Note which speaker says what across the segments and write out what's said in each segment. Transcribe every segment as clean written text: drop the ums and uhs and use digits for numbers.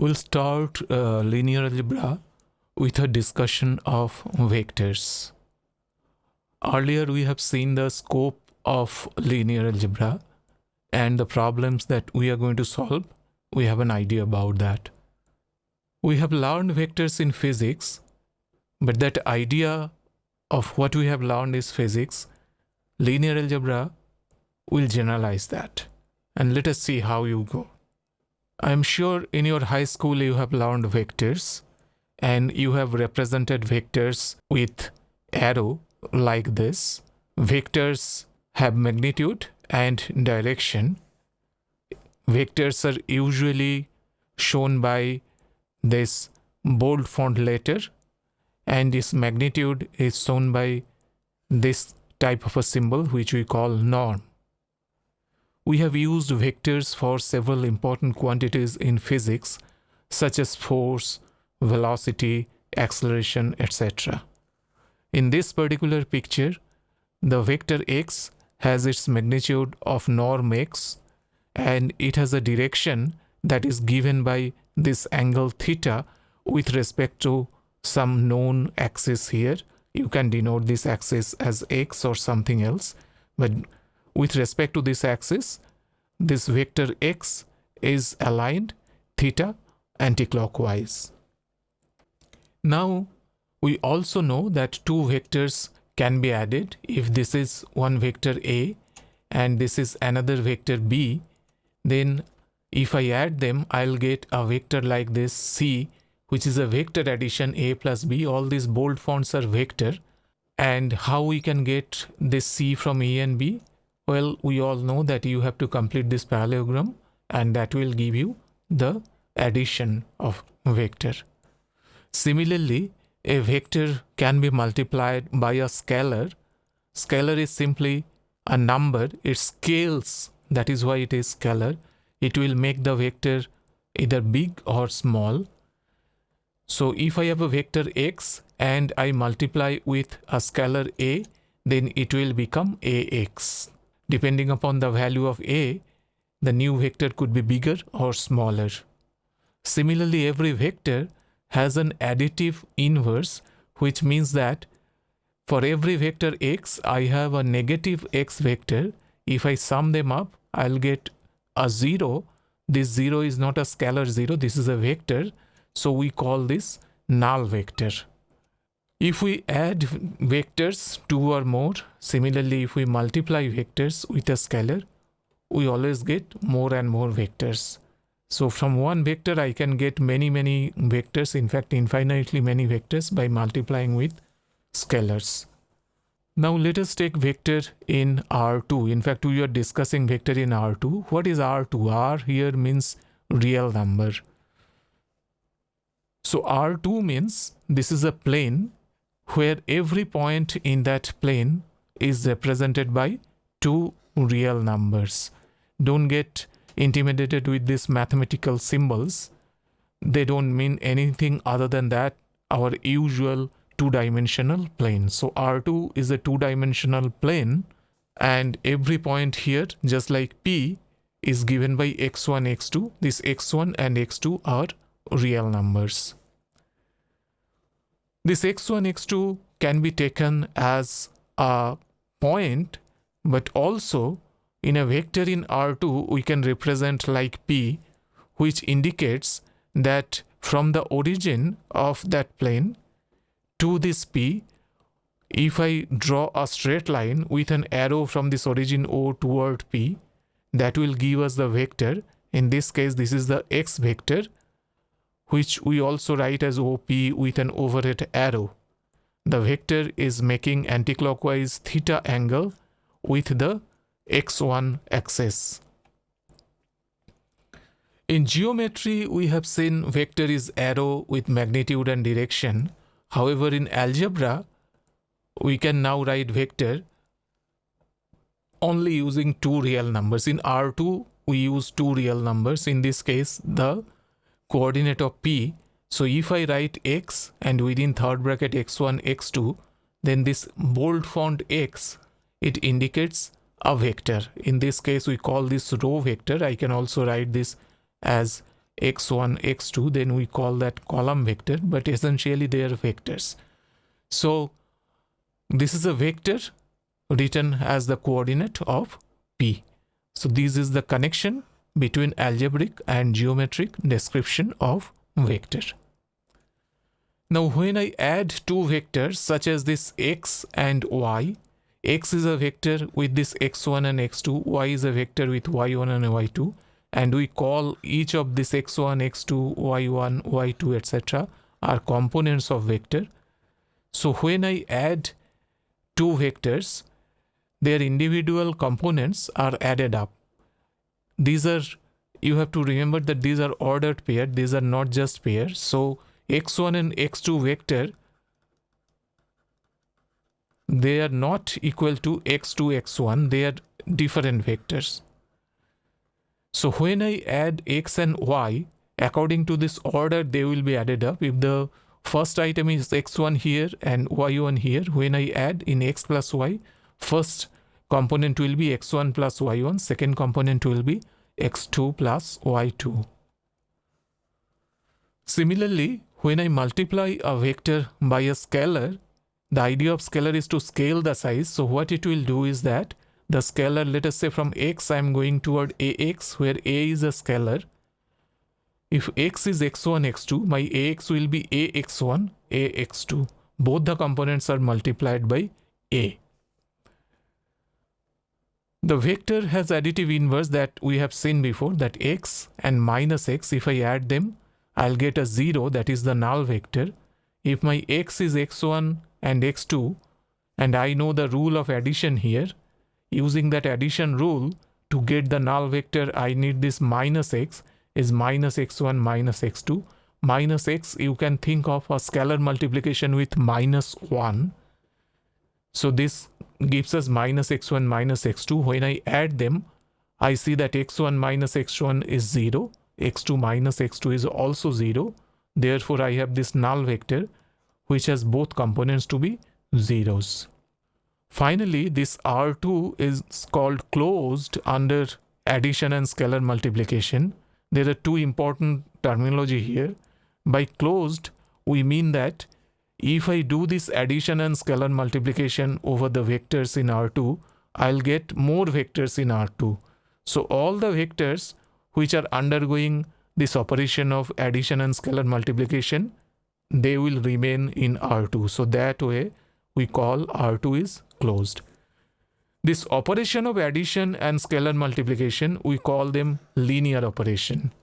Speaker 1: We'll start linear algebra with a discussion of vectors. Earlier we have seen the scope of linear algebra and the problems that we are going to solve. We have an idea about that. We have learned vectors in physics, but that idea of what we have learned is physics. Linear algebra will generalize that. And let us see how you go. I am sure in your high school you have learned vectors and you have represented vectors with arrow like this. Vectors have magnitude and direction. Vectors are usually shown by this bold font letter, and this magnitude is shown by this type of a symbol which we call norm. We have used vectors for several important quantities in physics such as force, velocity, acceleration, etc. In this particular picture, the vector x has its magnitude of norm x and it has a direction that is given by this angle theta with respect to some known axis here. You can denote this axis as x or something else, but with respect to this axis, this vector x is aligned theta anticlockwise. Now, we also know that two vectors can be added. If this is one vector A and this is another vector B, then if I add them, I'll get a vector like this C, which is a vector addition A plus B. All these bold fonts are vector. And how we can get this C from A and B? Well, we all know that you have to complete this parallelogram and that will give you the addition of vector. Similarly, a vector can be multiplied by a scalar. Scalar is simply a number. It scales. That is why it is scalar. It will make the vector either big or small. So if I have a vector x and I multiply with a scalar a, then it will become ax. Depending upon the value of a, the new vector could be bigger or smaller. Similarly, every vector has an additive inverse, which means that for every vector x, I have a negative x vector. If I sum them up, I'll get a 0. This 0 is not a scalar 0, this is a vector. So we call this null vector. If we add vectors, two or more, similarly if we multiply vectors with a scalar, we always get more and more vectors. So from one vector I can get many vectors, in fact infinitely many vectors by multiplying with scalars. Now let us take vector in R2. In fact we are discussing vector in R2. What is R2? R here means real number. So R2 means this is a plane where every point in that plane is represented by two real numbers. Don't get intimidated with these mathematical symbols. They don't mean anything other than that, our usual two-dimensional plane. So R2 is a two-dimensional plane and every point here, just like P, is given by x1, x2. This x1 and x2 are real numbers. This x1, x2 can be taken as a point, but also in a vector in R2 we can represent like P, which indicates that from the origin of that plane to this P, if I draw a straight line with an arrow from this origin O toward P, that will give us the vector. In this case, this is the x vector, which we also write as OP with an overhead arrow. The vector is making anticlockwise theta angle with the x1 axis. In geometry, we have seen vector is arrow with magnitude and direction. However, in algebra, we can now write vector only using two real numbers. In R2, we use two real numbers. In this case, the coordinate of P. So if I write x and within third bracket x1, x2, then this bold font x, it indicates a vector. In this case, we call this row vector. I can also write this as x1, x2, then we call that column vector, but essentially they are vectors. So this is a vector written as the coordinate of P. So this is the connection between algebraic and geometric description of vector. Now when I add two vectors such as this x and y, x is a vector with this x1 and x2, y is a vector with y1 and y2, and we call each of this x1, x2, y1, y2, etc. are components of vector. So when I add two vectors, their individual components are added up. These are, you have to remember that these are ordered pair, these are not just pairs. So x1 and x2 vector, they are not equal to x2, x1, they are different vectors. So when I add x and y, according to this order they will be added up. If the first item is x1 here and y1 here, when I add in x plus y, first component will be x1 plus y1, second component will be x2 plus y2. Similarly, when I multiply a vector by a scalar, the idea of scalar is to scale the size. So what it will do is that the scalar, let us say from x I am going toward ax, where a is a scalar. If x is x1, x2, my ax will be ax1, ax2. Both the components are multiplied by a. The vector has additive inverse that we have seen before, that x and minus x, if I add them, I'll get a 0, that is the null vector. If my x is x1 and x2, and I know the rule of addition here, using that addition rule to get the null vector, I need this minus x is minus x1 minus x2. Minus x, you can think of a scalar multiplication with minus 1. So this gives us minus x1 minus x2. When I add them, I see that x1 minus x1 is 0. x2 minus x2 is also 0. Therefore, I have this null vector which has both components to be zeros. Finally, this R2 is called closed under addition and scalar multiplication. There are two important terminology here. By closed, we mean that if I do this addition and scalar multiplication over the vectors in R2, I'll get more vectors in R2. So all the vectors which are undergoing this operation of addition and scalar multiplication, they will remain in R2. So that way we call R2 is closed. This operation of addition and scalar multiplication, we call them linear operation.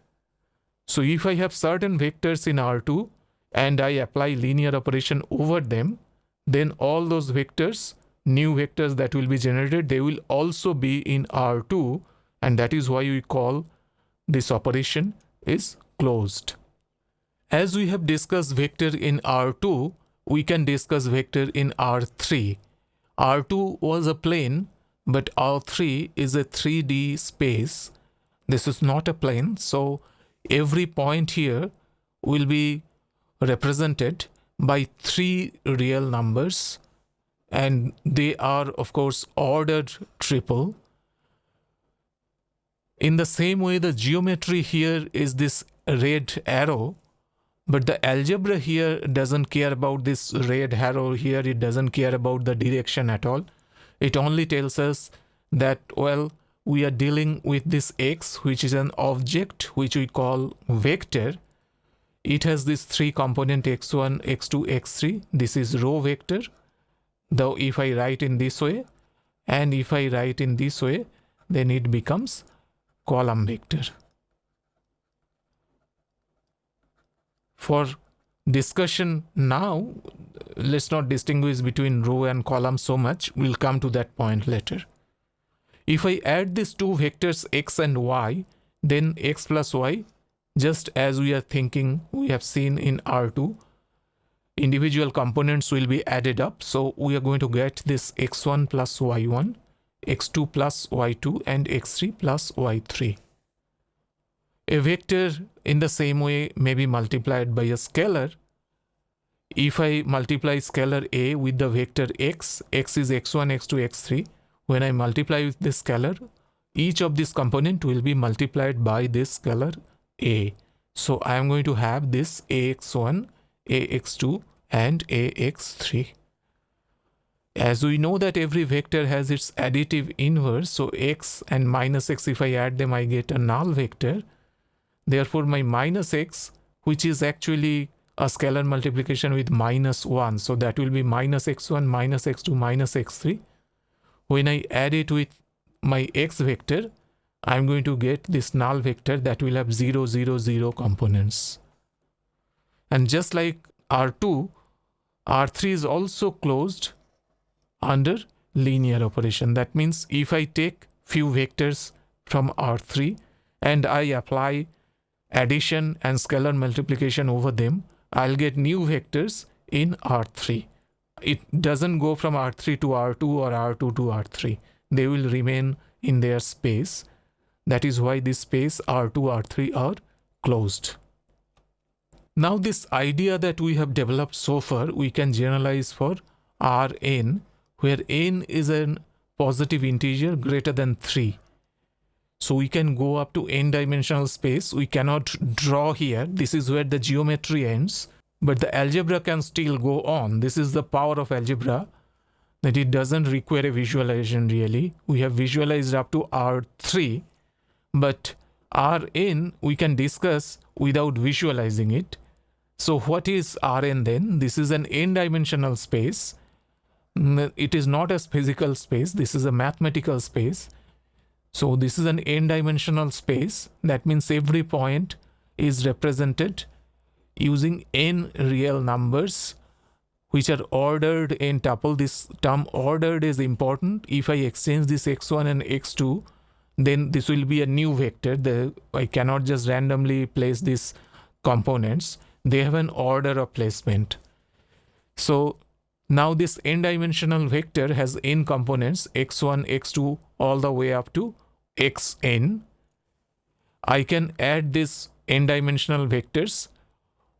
Speaker 1: So if I have certain vectors in R2 and I apply linear operation over them, then all those vectors, new vectors that will be generated, they will also be in R2, and that is why we call this operation is closed. As we have discussed vector in R2, we can discuss vector in R3. R2 was a plane, but R3 is a 3D space. This is not a plane, so every point here will be represented by 3 real numbers, and they are of course ordered triple. In the same way, the geometry here is this red arrow, but the algebra here doesn't care about this red arrow here. It doesn't care about the direction at all. It only tells us that, well, we are dealing with this x, which is an object which we call vector. It has this 3 component x1, x2, x3. This is row vector. Though if I write in this way and if I write in this way, then it becomes column vector. For discussion now, let's not distinguish between row and column so much. We'll come to that point later. If I add these two vectors x and y, then x plus y, just as we are thinking, we have seen in R2, individual components will be added up. So we are going to get this x1 plus y1, x2 plus y2, and x3 plus y3. A vector in the same way may be multiplied by a scalar. If I multiply scalar a with the vector x, x is x1, x2, x3. When I multiply with this scalar, each of this component will be multiplied by this scalar a. So I am going to have this ax1, ax2 and ax3. As we know that every vector has its additive inverse, so x and minus x, if I add them, I get a null vector. Therefore, my minus x, which is actually a scalar multiplication with minus 1, so that will be minus x1, minus x2, minus x3. When I add it with my x vector, I'm going to get this null vector that will have 0, 0, 0 components. And just like R2, R3 is also closed under linear operation. That means if I take few vectors from R3 and I apply addition and scalar multiplication over them, I'll get new vectors in R3. It doesn't go from R3 to R2 or R2 to R3. They will remain in their space. That is why this space R2, R3 are closed. Now this idea that we have developed so far, we can generalize for Rn, where n is a positive integer greater than 3. So we can go up to n-dimensional space. We cannot draw here. This is where the geometry ends. But the algebra can still go on. This is the power of algebra, that it doesn't require a visualization really. We have visualized up to R3, but Rn we can discuss without visualizing it. So what is Rn then? This is an n-dimensional space. It is not a physical space. This is a mathematical space. So this is an n-dimensional space. That means every point is represented using n real numbers which are ordered in tuple. This term ordered is important. If I exchange this x1 and x2, then this will be a new vector. I cannot just randomly place these components. They have an order of placement. So now this n-dimensional vector has n components, x1, x2, all the way up to xn. I can add these n-dimensional vectors.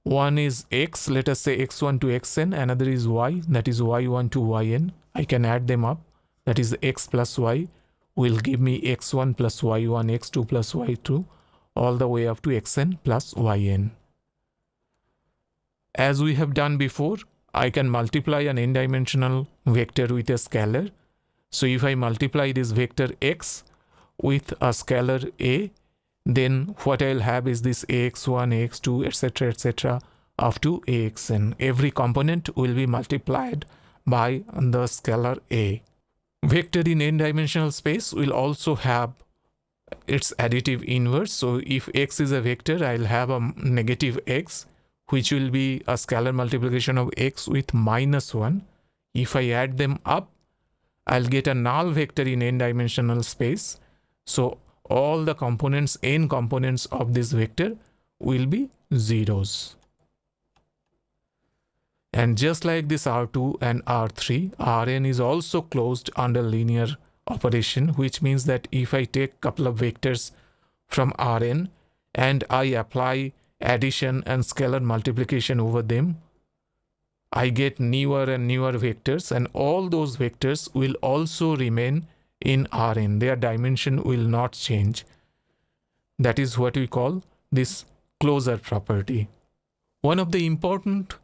Speaker 1: One is x, let us say x1 to xn, another is y, that is y1 to yn. I can add them up, that is x plus y will give me x1 plus y1, x2 plus y2, all the way up to xn plus yn. As we have done before, I can multiply an n-dimensional vector with a scalar. So if I multiply this vector x with a scalar a, then what I'll have is this ax1, ax2, etc. up to axn. Every component will be multiplied by the scalar a. Vector in n-dimensional space will also have its additive inverse. So if x is a vector, I'll have a negative x, which will be a scalar multiplication of x with minus 1. If I add them up, I'll get a null vector in n-dimensional space. So all the components, n components of this vector will be zeros. And just like this R2 and R3, Rn is also closed under linear operation, which means that if I take a couple of vectors from Rn and I apply addition and scalar multiplication over them, I get newer and newer vectors, and all those vectors will also remain in Rn. Their dimension will not change. That is what we call this closure property. One of the important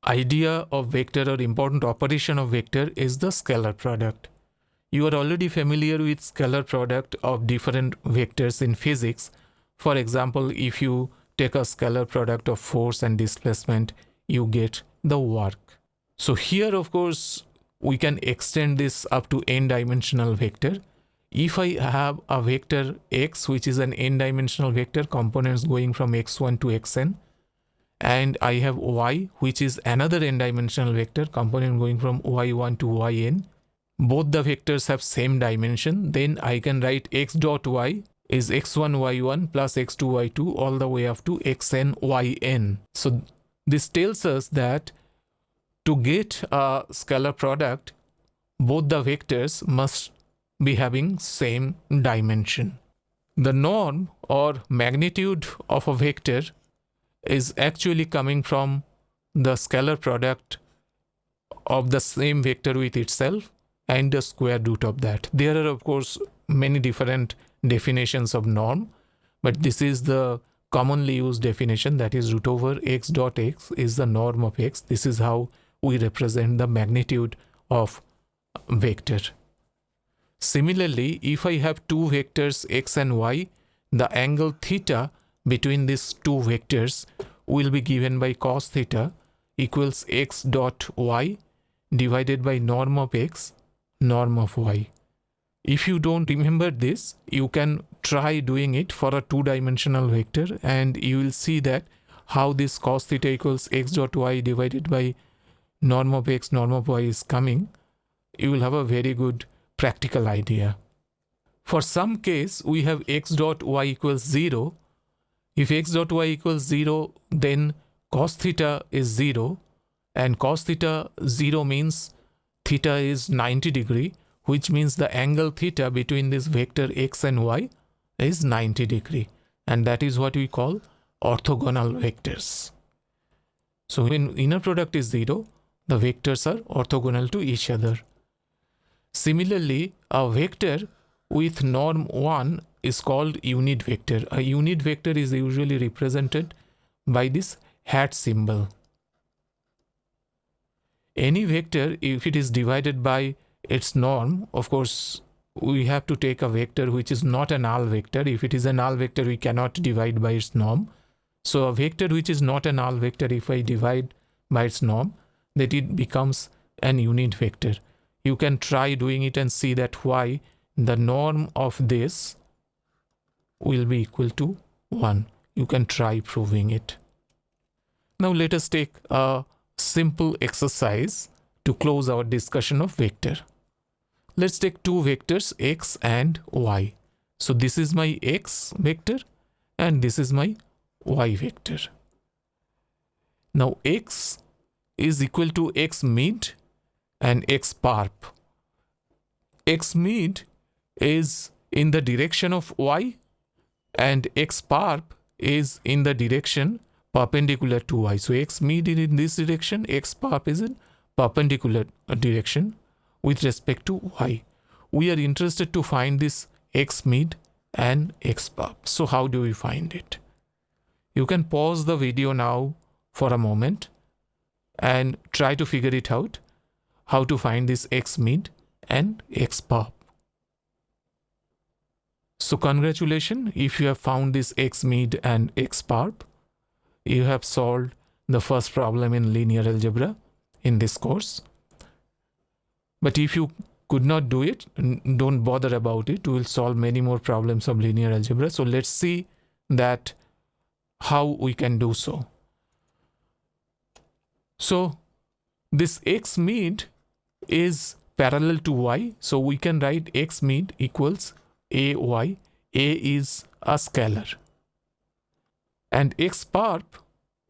Speaker 1: idea of vector or important operation of vector is the scalar product. You are already familiar with scalar product of different vectors in physics. For example, if you take a scalar product of force and displacement, you get the work. So here, of course, we can extend this up to n-dimensional vector. If I have a vector x, which is an n-dimensional vector, components going from x1 to xn, and I have y, which is another n-dimensional vector, component going from y1 to yn, both the vectors have same dimension, then I can write x dot y is x1 y1 plus x2 y2 all the way up to xn yn. So this tells us that to get a scalar product, both the vectors must be having same dimension. The norm or magnitude of a vector is actually coming from the scalar product of the same vector with itself and the square root of that. There are, of course, many different definitions of norm, but this is the commonly used definition, that is root over x dot x is the norm of x. This is how we represent the magnitude of vector. Similarly, if I have two vectors x and y, the angle theta between these two vectors will be given by cos theta equals x dot y divided by norm of x, norm of y. If you don't remember this, you can try doing it for a two-dimensional vector, and you will see that how this cos theta equals x dot y divided by norm of x, norm of y is coming. You will have a very good practical idea. For some case, we have x dot y equals 0. If x dot y equals 0, then cos theta is 0, and cos theta 0 means theta is 90 degree, which means the angle theta between this vector x and y is 90 degree, and that is what we call orthogonal vectors. So when inner product is 0, the vectors are orthogonal to each other. Similarly, a vector with norm 1 is called unit vector. A unit vector is usually represented by this hat symbol. Any vector, if it is divided by its norm, of course, we have to take a vector which is not a null vector. If it is a null vector, we cannot divide by its norm. So a vector which is not a null vector, if I divide by its norm, that it becomes an unit vector. You can try doing it and see that why the norm of this will be equal to 1. You can try proving it. Now let us take a simple exercise to close our discussion of vector. Let's take two vectors x and y. So this is my x vector and this is my y vector. Now x is equal to x mid and x parp. X mid is in the direction of y and x parp is in the direction perpendicular to y. So x mid is in this direction, x parp is in perpendicular direction with respect to y. We are interested to find this x mid and x parp. So how do we find it? You can pause the video now for a moment and try to figure it out, how to find this x mid and x parp. So congratulations, if you have found this x mid and x parp, you have solved the first problem in linear algebra in this course. But if you could not do it, don't bother about it. We will solve many more problems of linear algebra. So let's see that how we can do so. So this x mid is parallel to y. So we can write x mid equals ay. A is a scalar. And x parp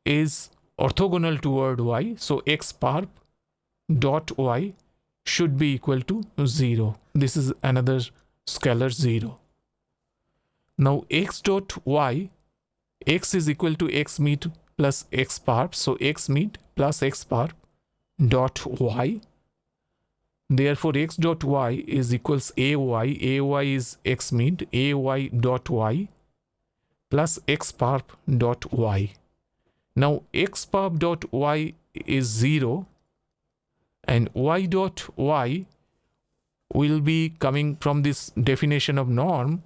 Speaker 1: is orthogonal toward y. So x parp dot y should be equal to 0. This is another scalar 0. Now x dot y, x is equal to x mid plus x parp. So x mid plus x parp dot y. Therefore x dot y is equals ay. Ay is x mid. Ay dot y plus x parp dot y. Now x parp dot y is 0 and y dot y will be coming from this definition of norm.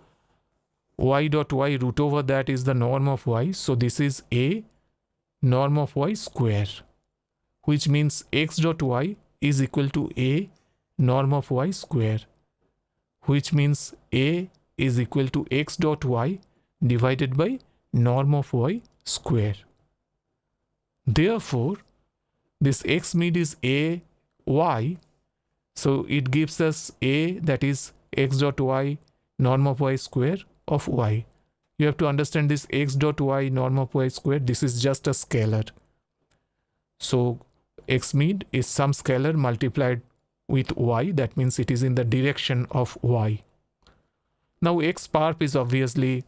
Speaker 1: Y dot y, root over that is the norm of y. So this is a norm of y square, which means x dot y is equal to a norm of y square, which means a is equal to x dot y divided by norm of y square. Therefore, this x mid is a y, so it gives us a, that is x dot y norm of y square of y. You have to understand this x dot y norm of y square, this is just a scalar. So x mid is some scalar multiplied with y, that means it is in the direction of y. Now x parp is obviously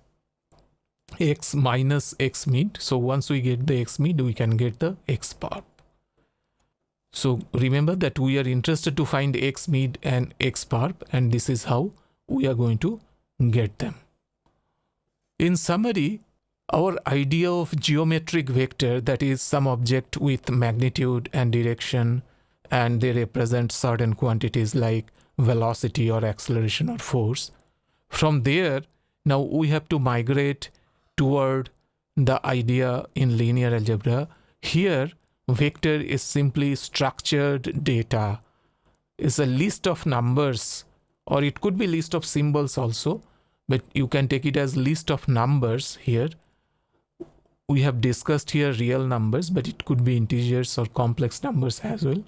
Speaker 1: x minus x mid. So once we get the x mid, we can get the x parp. So remember that we are interested to find x mid and x parp, and this is how we are going to get them. In summary, Our idea of geometric vector, that is some object with magnitude and direction, and they represent certain quantities like velocity or acceleration or force. From there, now we have to migrate toward the idea in linear algebra. Here, vector is simply structured data. It's a list of numbers, or it could be list of symbols also, but you can take it as list of numbers here. We have discussed here real numbers, but it could be integers or complex numbers as well.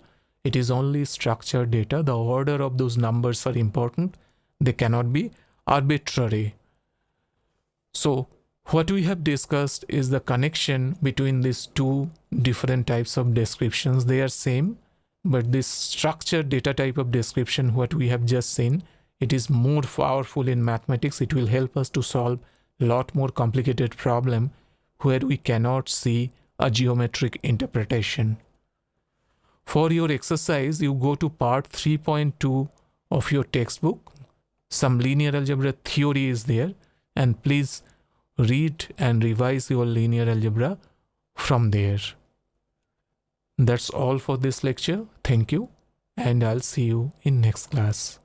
Speaker 1: It is only structured data. The order of those numbers are important. They cannot be arbitrary. So what we have discussed is the connection between these two different types of descriptions. They are same, but this structured data type of description, what we have just seen, it is more powerful in mathematics. It will help us to solve a lot more complicated problem where we cannot see a geometric interpretation. For your exercise, you go to part 3.2 of your textbook. Some linear algebra theory is there, and please read and revise your linear algebra from there. That's all for this lecture. Thank you, and I'll see you in next class.